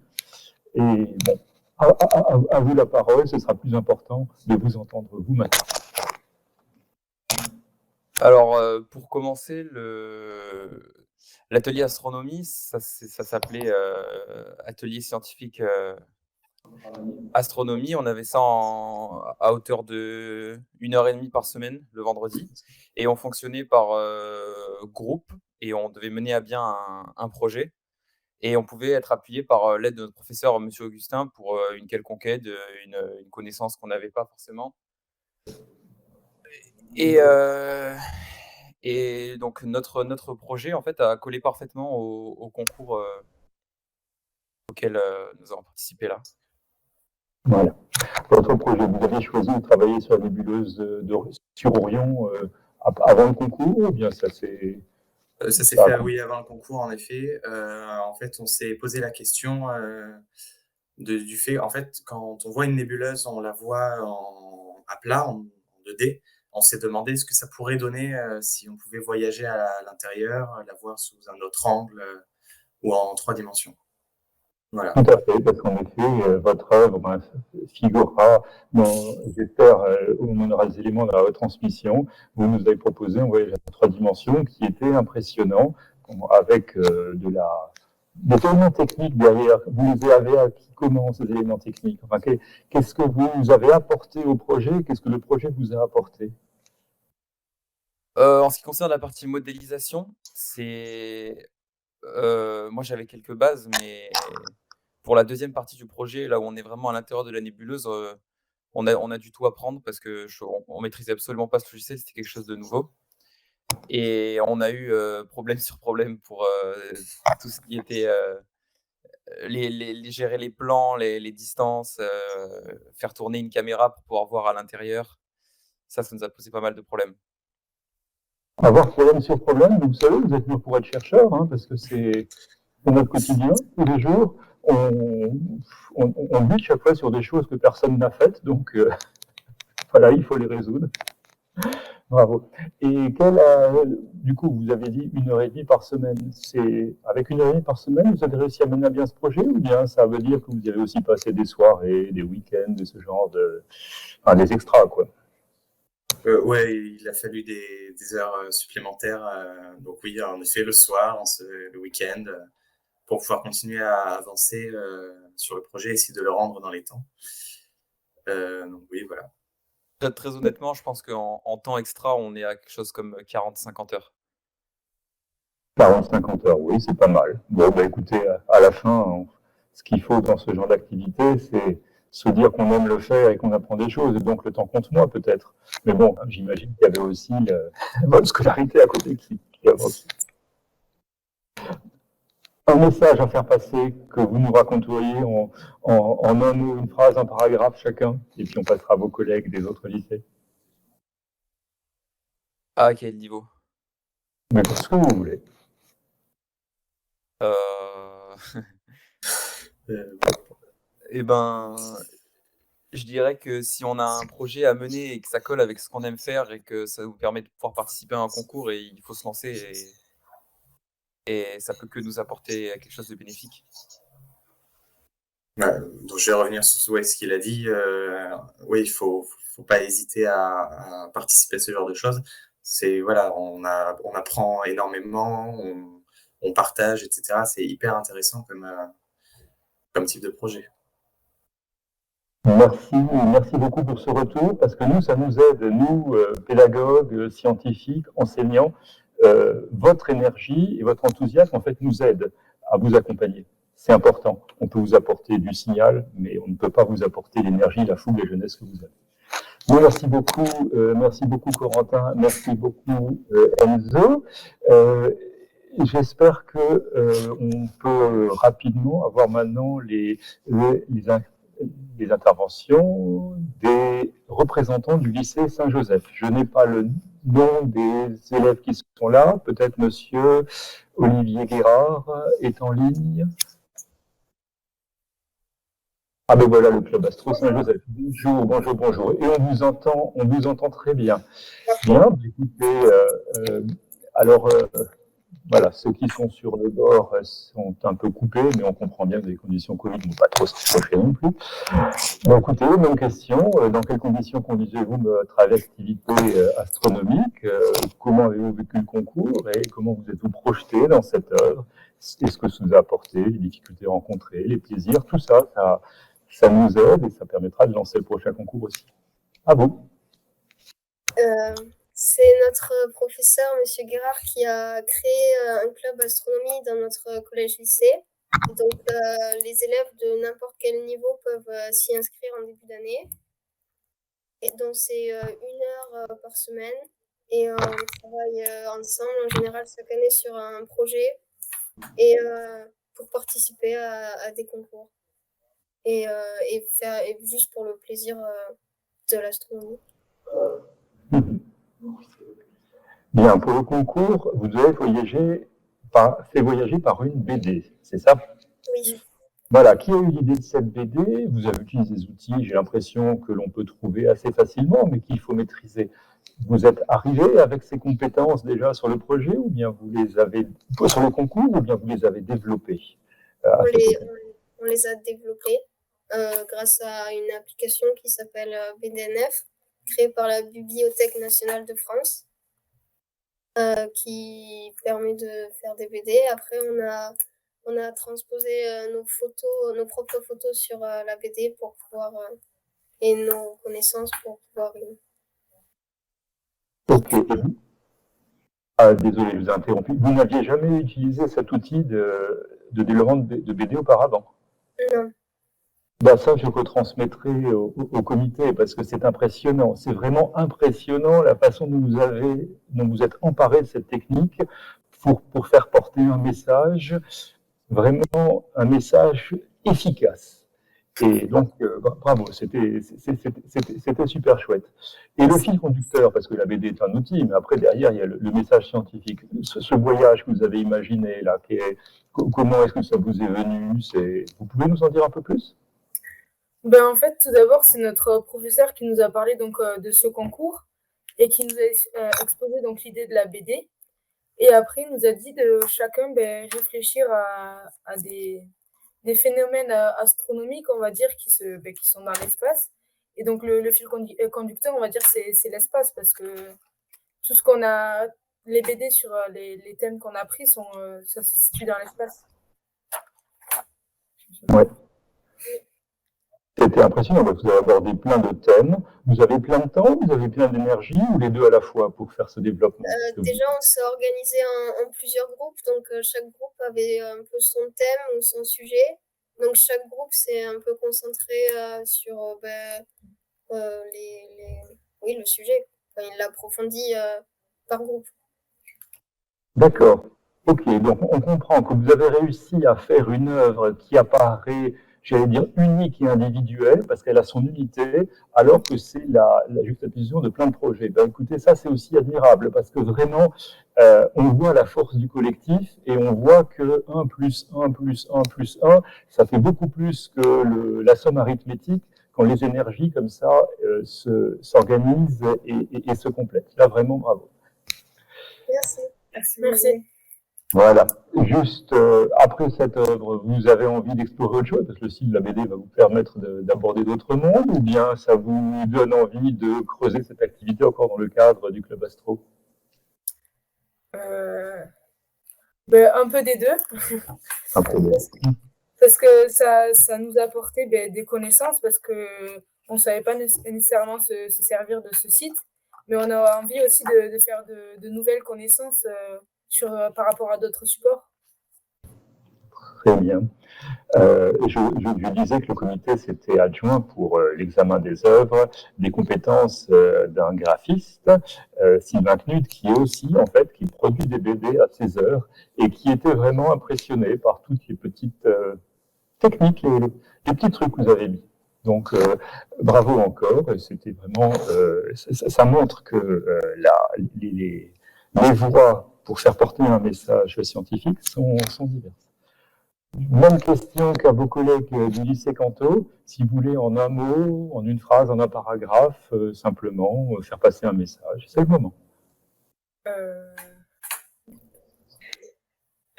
M: Et bon, à vous la parole, ce sera plus important de vous entendre vous maintenant.
N: Alors, pour commencer, l'atelier astronomie, ça s'appelait atelier scientifique astronomie. On avait ça à hauteur de 1h30 par semaine, le vendredi. Et on fonctionnait par groupe et on devait mener à bien un projet. Et on pouvait être appuyé par l'aide de notre professeur, M. Augustin, pour une quelconque aide, une connaissance qu'on n'avait pas forcément. Et donc, notre projet, en fait, a collé parfaitement au concours auquel nous avons participé là.
M: Voilà. Votre projet, vous avez choisi de travailler sur la nébuleuse sur Orion avant le concours ou bien ça s'est...
O: Ça s'est fait, oui, avant le concours, en effet. En fait, on s'est posé la question du fait, en fait, quand on voit une nébuleuse, on la voit à plat, en 2D. On s'est demandé ce que ça pourrait donner si on pouvait voyager à l'intérieur, la voir sous un autre angle ou en 3 dimensions. Voilà.
M: Tout à fait, parce qu'en effet, votre œuvre figurera, j'espère, on aura des éléments de la retransmission. Vous nous avez proposé un voyage à 3 dimensions qui était impressionnant, avec des éléments techniques derrière. Vous les avez acquis comment, ces éléments techniques? Enfin, qu'est-ce que vous avez apporté au projet? Qu'est-ce que le projet vous a apporté?
N: En ce qui concerne la partie modélisation, moi j'avais quelques bases, mais pour la deuxième partie du projet, là où on est vraiment à l'intérieur de la nébuleuse, on a du tout à apprendre parce qu'on maîtrisait absolument pas ce logiciel, c'était quelque chose de nouveau. Et on a eu problème sur problème pour tout ce qui était gérer les plans, les distances, faire tourner une caméra pour pouvoir voir à l'intérieur. Ça nous a posé pas mal de problèmes.
M: Avoir problème sur problème, vous savez, vous êtes venu pour être chercheur, hein, parce que c'est notre quotidien, tous les jours. On bute chaque fois sur des choses que personne n'a faites, donc voilà, il faut les résoudre. Bravo. Et du coup, vous avez dit 1h30 par semaine. Avec 1h30 par semaine, vous avez réussi à mener à bien ce projet, ou bien ça veut dire que vous avez aussi passé des soirées, des week-ends, de ce genre des extras, quoi?
O: Ouais, il a fallu des heures supplémentaires. Donc oui, en effet, le soir, le week-end, pour pouvoir continuer à avancer sur le projet, essayer de le rendre dans les temps. Donc oui, voilà.
N: Très honnêtement, je pense qu'en temps extra, on est à quelque chose comme 40-50 heures.
M: 40-50 heures, oui, c'est pas mal. Bon, écoutez, à la fin, ce qu'il faut dans ce genre d'activité, c'est se dire qu'on aime le faire et qu'on apprend des choses, et donc le temps compte moins peut-être. Mais bon, j'imagine qu'il y avait aussi votre scolarité à côté qui avance. Un message à faire passer que vous nous raconteriez en un mot, une phrase, un paragraphe chacun, et puis on passera à vos collègues des autres lycées.
N: À quel niveau?
M: Mais ce que vous voulez.
N: Eh ben, je dirais que si on a un projet à mener et que ça colle avec ce qu'on aime faire et que ça nous permet de pouvoir participer à un concours, et il faut se lancer et ça peut que nous apporter quelque chose de bénéfique.
O: Donc je vais revenir sur ce qu'il a dit. Oui, il faut pas hésiter à participer à ce genre de choses. Voilà, on apprend énormément, on partage, etc. C'est hyper intéressant comme type de projet.
M: Merci beaucoup pour ce retour, parce que nous, ça nous aide, nous, pédagogues, scientifiques, enseignants, votre énergie et votre enthousiasme, en fait, nous aident à vous accompagner. C'est important. On peut vous apporter du signal, mais on ne peut pas vous apporter l'énergie, la fougue, la jeunesse que vous avez. Bon, merci beaucoup Corentin, merci beaucoup Enzo. J'espère que on peut rapidement avoir maintenant les interventions des représentants du lycée Saint-Joseph. Je n'ai pas le nom des élèves qui sont là. Peut-être Monsieur Olivier Guérard est en ligne. Ah ben voilà le club Astro Saint-Joseph. Bonjour. Et on vous entend très bien. Bien, écoutez, Voilà, ceux qui sont sur le bord sont un peu coupés, mais on comprend bien que les conditions Covid ne vont pas trop se rapprocher non plus. Bon, écoutez, même question. Dans quelles conditions conduisez-vous votre activité astronomique? Comment avez-vous vécu le concours et comment vous êtes-vous projeté dans cette œuvre? Est-ce que ça vous a apporté, les difficultés rencontrées, les plaisirs? Tout ça, ça nous aide et ça permettra de lancer le prochain concours aussi. À vous.
P: C'est notre professeur, M. Guérard, qui a créé un club astronomie dans notre collège-lycée. Donc, les élèves de n'importe quel niveau peuvent s'y inscrire en début d'année. Et donc, c'est 1 heure par semaine. Et on travaille ensemble, en général, chaque année sur un projet et pour participer à des concours. Et juste pour le plaisir de l'astronomie.
M: Bien, pour le concours, vous avez fait voyager par une BD, c'est ça?
P: Oui.
M: Voilà, qui a eu l'idée de cette BD? Vous avez utilisé des outils, j'ai l'impression que l'on peut trouver assez facilement, mais qu'il faut maîtriser. Vous êtes arrivé avec ces compétences déjà sur le projet, ou bien vous les avez sur le concours, ou bien vous les avez développées?
P: On les a développées grâce à une application qui s'appelle BDNF, créée par la Bibliothèque nationale de France, qui permet de faire des BD. Après, on a transposé nos propres photos sur la BD pour pouvoir et nos connaissances pour pouvoir.
M: Ok. Désolé, je vous ai interrompu. Vous n'aviez jamais utilisé cet outil de développement de BD auparavant?
P: Non.
M: Ben ça, je retransmettrai au comité parce que c'est impressionnant. C'est vraiment impressionnant la façon dont vous êtes emparé de cette technique pour faire porter un message, vraiment un message efficace. Et donc, bravo, c'était super chouette. Et le fil conducteur, parce que la BD est un outil, mais après, derrière, il y a le message scientifique. Ce voyage que vous avez imaginé, là, comment est-ce que ça vous est venu? Vous pouvez nous en dire un peu plus?
G: Ben, en fait, tout d'abord, c'est notre professeur qui nous a parlé donc, de ce concours et qui nous a exposé donc, l'idée de la BD. Et après, il nous a dit de chacun réfléchir à des phénomènes astronomiques, on va dire, qui sont dans l'espace. Et donc, le fil conducteur, on va dire, c'est l'espace, parce que tout ce qu'on a, les BD sur les thèmes qu'on a pris, ça se situe dans l'espace.
M: Ouais. C'était impressionnant, vous avez abordé plein de thèmes. Vous avez plein de temps, vous avez plein d'énergie, ou les deux à la fois pour faire ce développement?
P: Déjà, on s'est organisé en plusieurs groupes, donc chaque groupe avait un peu son thème ou son sujet. Donc chaque groupe s'est un peu concentré sur le sujet. Enfin, il l'approfondit par groupe.
M: D'accord. Ok, donc on comprend que vous avez réussi à faire une œuvre qui apparaît, j'allais dire, unique et individuelle, parce qu'elle a son unité, alors que c'est la juxtaposition de plein de projets. Ben, écoutez, ça c'est aussi admirable, parce que vraiment, on voit la force du collectif, et on voit que 1 plus 1 plus 1 plus 1, ça fait beaucoup plus que la somme arithmétique, quand les énergies comme ça s'organisent et se complètent. Là, vraiment, bravo.
P: Merci.
G: Merci.
M: Voilà. Juste après cette œuvre, vous avez envie d'explorer autre chose, parce que le style de la BD va vous permettre d'aborder d'autres mondes, ou bien ça vous donne envie de creuser cette activité encore dans le cadre du Club Astro?
G: Un peu des deux.
M: Un peu des deux.
G: Parce que ça nous a apporté des connaissances, parce qu'on ne savait pas nécessairement se servir de ce site, mais on a envie aussi de faire de nouvelles connaissances par rapport à d'autres supports.
M: Très bien. Je disais que le comité s'était adjoint pour l'examen des œuvres, des compétences d'un graphiste, Sylvain Knud, qui est aussi, en fait, qui produit des BD à ses heures et qui était vraiment impressionné par toutes les petites techniques, les petits trucs que vous avez mis. Donc, bravo encore. C'était vraiment, ça montre que les voies pour faire porter un message scientifique sont diverses. Même question qu'à vos collègues du lycée Canto, si vous voulez en un mot, en une phrase, en un paragraphe, simplement faire passer un message. C'est le moment.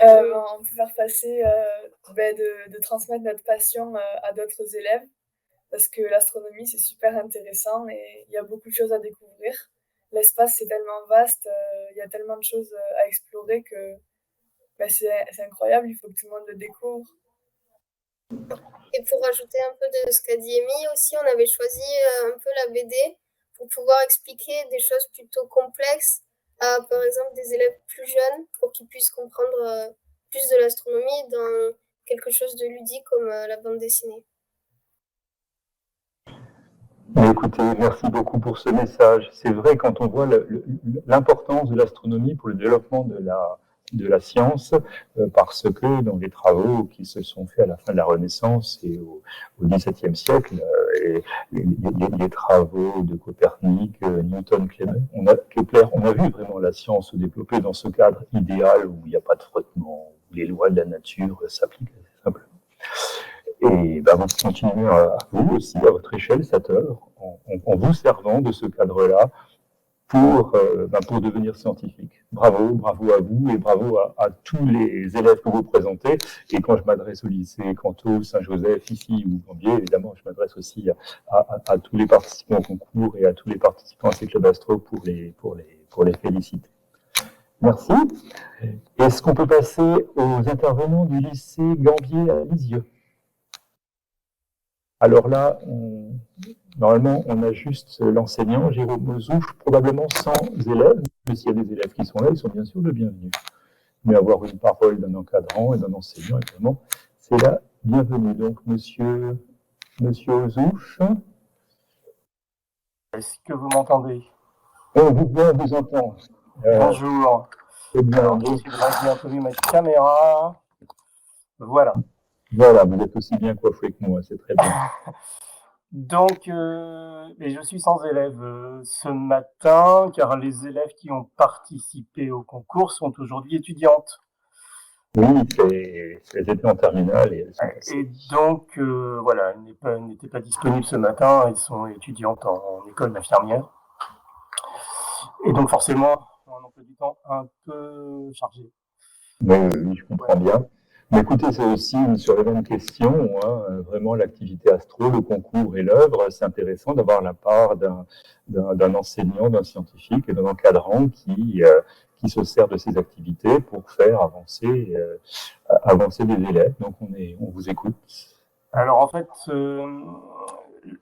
G: On peut faire passer, de transmettre notre passion à d'autres élèves, parce que l'astronomie, c'est super intéressant et il y a beaucoup de choses à découvrir. L'espace, c'est tellement vaste, il y a tellement de choses à explorer que c'est incroyable, il faut que tout le monde le découvre.
P: Et pour rajouter un peu de ce qu'a dit Amy aussi, on avait choisi un peu la BD pour pouvoir expliquer des choses plutôt complexes à, par exemple, des élèves plus jeunes pour qu'ils puissent comprendre plus de l'astronomie dans quelque chose de ludique comme la bande dessinée.
M: Mais écoutez, merci beaucoup pour ce message. C'est vrai, quand on voit l'importance de l'astronomie pour le développement de la science, parce que dans les travaux qui se sont faits à la fin de la Renaissance et au XVIIe siècle, les travaux de Copernic, Newton, Kepler, on a vu vraiment la science se développer dans ce cadre idéal où il n'y a pas de frottement, où les lois de la nature s'appliquent simplement. Et vous continuez à vous aussi, à votre échelle, cette œuvre, en vous servant de ce cadre-là pour devenir scientifique. Bravo à vous et bravo à tous les élèves que vous présentez. Et quand je m'adresse au lycée Canto, Saint-Joseph, ici ou Gambier, évidemment, je m'adresse aussi à tous les participants au concours et à tous les participants à ces clubs astro pour les féliciter. Merci. Est-ce qu'on peut passer aux intervenants du lycée Gambier à Lisieux? Alors là, normalement, on a juste l'enseignant, Jérôme Zouche, probablement 100 élèves. Mais s'il y a des élèves qui sont là, ils sont bien sûr le bienvenu. Mais avoir une parole d'un encadrant et d'un enseignant, évidemment, c'est la bienvenue. Donc, monsieur Zouche.
Q: Est-ce que vous m'entendez?
M: On vous entend.
Q: Bonjour.
M: C'est bien.
Q: Alors, je vais un peu mieux mettre caméra. Voilà.
M: Voilà, vous êtes aussi bien coiffé que moi, c'est très bien.
Q: Donc, je suis sans élèves ce matin, car les élèves qui ont participé au concours sont aujourd'hui étudiantes.
M: Oui, elles étaient en terminale.
Q: Et donc, voilà, elles n'étaient pas disponibles ce matin, elles sont étudiantes en école d'infirmière. Et donc, forcément, un emploi du temps un peu chargé.
M: Oui, je comprends bien. Mais écoutez, c'est aussi sur les mêmes questions, vraiment l'activité astro, le concours et l'œuvre, c'est intéressant d'avoir la part d'un enseignant, d'un scientifique et d'un encadrant qui se sert de ces activités pour faire avancer des élèves. Donc on vous écoute.
Q: Alors en fait,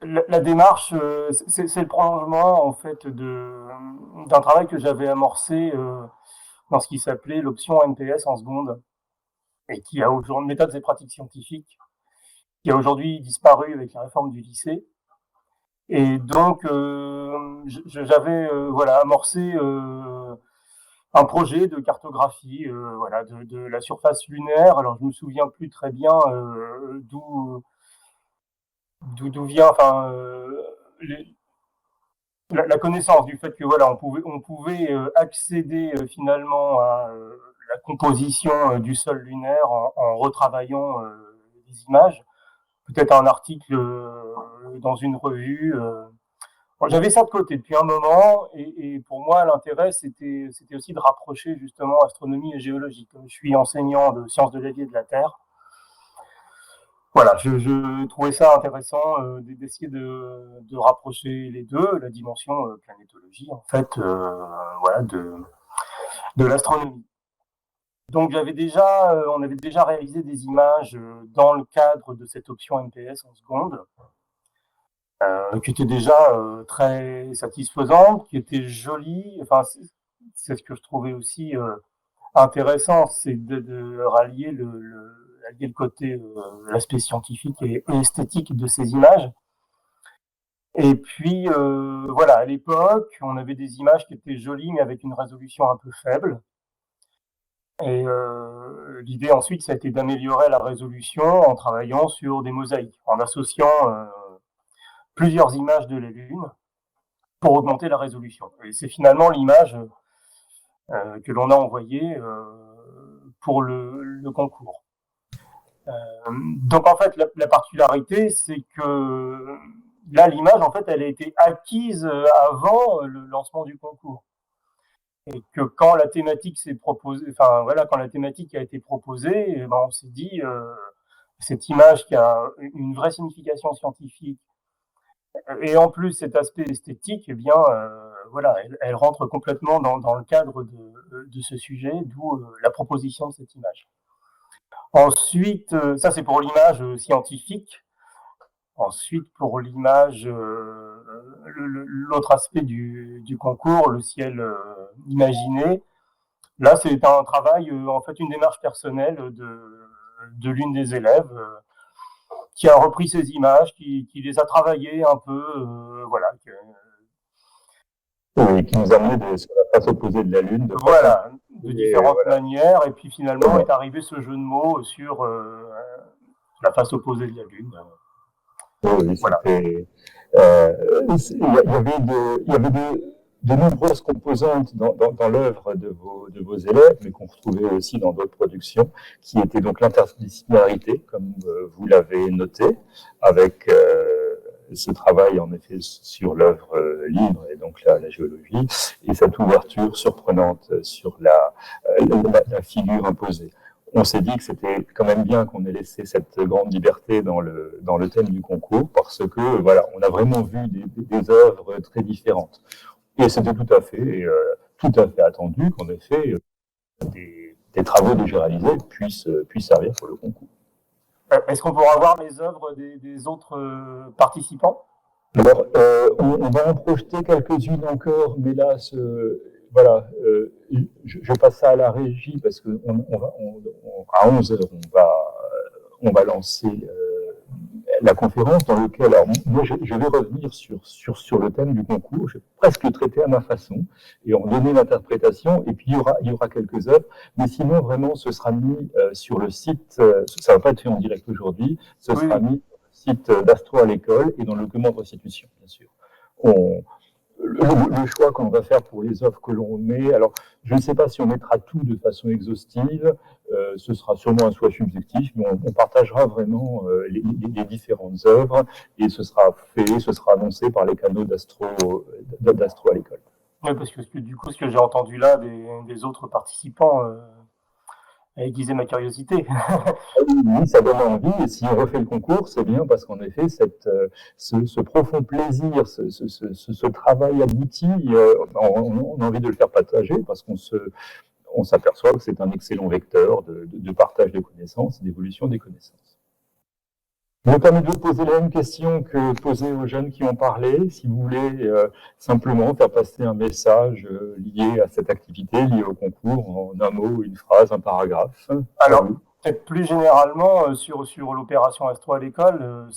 Q: la démarche, c'est le prolongement en fait d'un travail que j'avais amorcé dans ce qui s'appelait l'option MPS en seconde. Et qui a aujourd'hui méthodes et pratiques scientifiques, qui a aujourd'hui disparu avec la réforme du lycée. Et donc, j'avais amorcé un projet de cartographie de la surface lunaire. Alors, je me souviens plus très bien d'où vient la connaissance du fait que on pouvait accéder finalement à la composition du sol lunaire en retravaillant les images, peut-être un article dans une revue. J'avais ça de côté depuis un moment, et pour moi l'intérêt c'était aussi de rapprocher justement astronomie et géologie. Comme je suis enseignant de sciences de la vie et de la Terre, voilà, je trouvais ça intéressant d'essayer de rapprocher les deux, la dimension planétologie en fait, de l'astronomie. Donc on avait déjà réalisé des images dans le cadre de cette option MPS en seconde, qui était déjà très satisfaisante, qui était jolie. Enfin, c'est ce que je trouvais aussi intéressant, c'est de rallier le côté, l'aspect scientifique et esthétique de ces images. Et puis à l'époque, on avait des images qui étaient jolies, mais avec une résolution un peu faible. Et l'idée ensuite, ça a été d'améliorer la résolution en travaillant sur des mosaïques, en associant plusieurs images de la Lune pour augmenter la résolution. Et c'est finalement l'image que l'on a envoyée pour le concours. Donc en fait, la particularité, c'est que là, l'image, en fait, elle a été acquise avant le lancement du concours. Et que quand la thématique s'est proposée, enfin voilà, quand la thématique a été proposée, eh ben, on s'est dit cette image qui a une vraie signification scientifique et en plus cet aspect esthétique, eh bien voilà, elle rentre complètement dans le cadre de ce sujet, d'où la proposition de cette image. Ensuite, ça c'est pour l'image scientifique. Ensuite, pour l'image, l'autre aspect du concours, le ciel imaginé, là c'est un travail, en fait une démarche personnelle de l'une des élèves qui a repris ces images, qui les a travaillées un peu, voilà.
M: Et qui nous a amené sur la face opposée de la Lune.
Q: De différentes manières, et puis finalement est arrivé ce jeu de mots sur la face opposée de la Lune.
M: Oui, voilà. Il y avait de nombreuses composantes dans l'œuvre de vos élèves, mais qu'on retrouvait aussi dans d'autres productions, qui étaient donc l'interdisciplinarité, comme vous l'avez noté, avec ce travail en effet sur l'œuvre libre et donc la géologie, et cette ouverture surprenante sur la figure imposée. On s'est dit que c'était quand même bien qu'on ait laissé cette grande liberté dans le thème du concours, parce que voilà, on a vraiment vu des œuvres très différentes. Et c'était tout à fait attendu qu'en effet des travaux déjà réalisés puissent servir pour le concours.
Q: Est-ce qu'on pourra voir les œuvres des autres participants?
M: Alors, on va en projeter quelques-unes encore, mais là, voilà, je passe ça à la régie parce que à 11h, on va lancer la conférence dans laquelle, alors moi je vais revenir sur le thème du concours, je vais presque traiter à ma façon et en donner l'interprétation, et puis il y aura quelques œuvres, mais sinon vraiment ce sera mis sur le site, ça va pas être fait en direct aujourd'hui, ce sera mis sur le site d'Astro à l'école et dans le document de restitution, bien sûr. Le choix qu'on va faire pour les œuvres que l'on met, alors je ne sais pas si on mettra tout de façon exhaustive, ce sera sûrement un choix subjectif, mais on partagera vraiment les différentes œuvres et ce sera annoncé par les canaux d'Astro à l'école.
Q: Oui, parce que du coup, ce que j'ai entendu là des autres participants a aiguisé ma curiosité.
M: Oui, ça donne envie, et si on refait le concours, c'est bien parce qu'en effet, ce profond plaisir, ce travail abouti, on a envie de le faire partager parce qu'on s'aperçoit que c'est un excellent vecteur de partage de connaissances, d'évolution des connaissances. Je me permets de vous poser la même question que poser aux jeunes qui ont parlé, si vous voulez simplement faire passer un message lié à cette activité, lié au concours, en un mot, une phrase, un paragraphe.
Q: Alors, peut-être plus généralement sur l'opération Astro à l'école,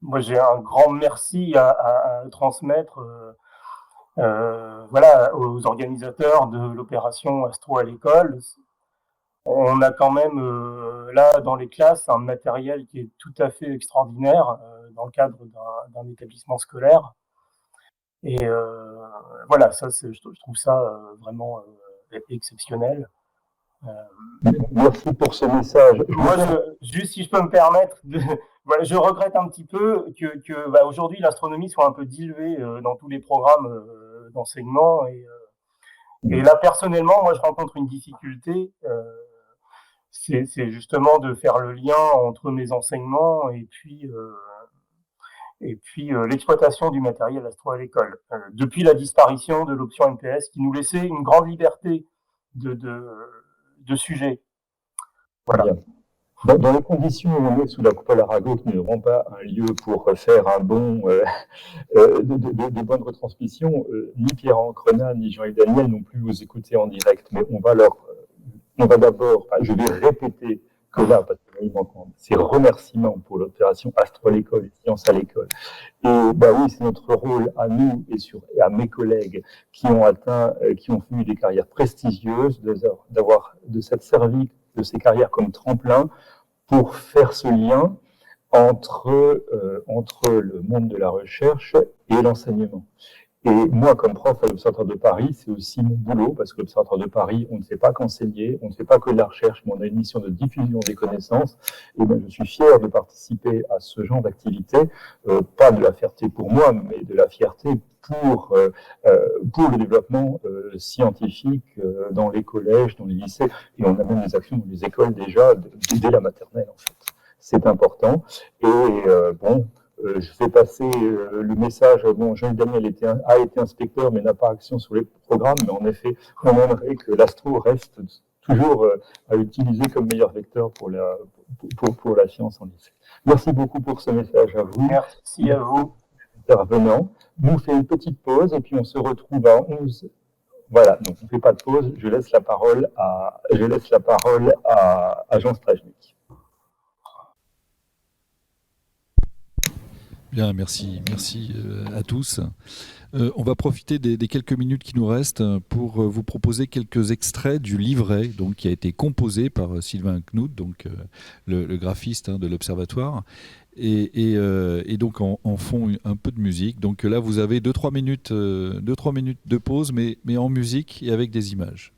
Q: moi j'ai un grand merci à transmettre voilà, aux organisateurs de l'opération Astro à l'école. On a quand même là dans les classes un matériel qui est tout à fait extraordinaire dans le cadre d'un établissement scolaire. Et voilà, ça, je trouve ça vraiment exceptionnel.
M: Merci pour ce message.
Q: Moi, juste si je peux me permettre, voilà, je regrette un petit peu que aujourd'hui l'astronomie soit un peu diluée dans tous les programmes d'enseignement. Et là, personnellement, moi, je rencontre une difficulté. C'est justement de faire le lien entre mes enseignements et puis l'exploitation du matériel Astro à l'école. Depuis la disparition de l'option MPS qui nous laissait une grande liberté de sujet. Voilà.
M: Dans les conditions où on est sous la coupole Arago, qui ne rend pas un lieu pour faire un bon de bonne retransmission, ni Pierre Ancrenat ni Jean-Yves Daniel n'ont pu vous écouter en direct, mais on va d'abord, je vais répéter que là, parce que ces remerciements pour l'opération Astro à l'école et Sciences à l'école. Et oui, c'est notre rôle à nous et à mes collègues qui ont eu des carrières prestigieuses, de s'être servi de ces carrières comme tremplin pour faire ce lien entre le monde de la recherche et l'enseignement. Et moi, comme prof à l'Observatoire de Paris, c'est aussi mon boulot, parce que l'Observatoire de Paris, on ne fait pas qu'enseigner, on ne fait pas que de la recherche, mais on a une mission de diffusion des connaissances. Et ben, je suis fier de participer à ce genre d'activité, pas de la fierté pour moi, mais de la fierté pour le développement scientifique dans les collèges, dans les lycées, et on a même des actions dans les écoles déjà, dès la maternelle, en fait. C'est important. Et je fais passer le message. Bon, Jean-Daniel a été inspecteur, mais n'a pas action sur les programmes. Mais en effet, on aimerait que l'astro reste toujours à utiliser comme meilleur vecteur pour la science en lycée. Merci beaucoup pour ce message à vous.
Q: Merci à vous.
M: Intervenants. Nous, on fait une petite pause et puis on se retrouve à 11. Voilà, donc on ne fait pas de pause. Je laisse la parole à Jean Strajnik.
F: Bien, merci à tous. On va profiter des quelques minutes qui nous restent pour vous proposer quelques extraits du livret donc, qui a été composé par Sylvain Knut, donc, le graphiste de l'Observatoire, et donc en fond un peu de musique. Donc là, vous avez 2-3 minutes de pause, mais en musique et avec des images.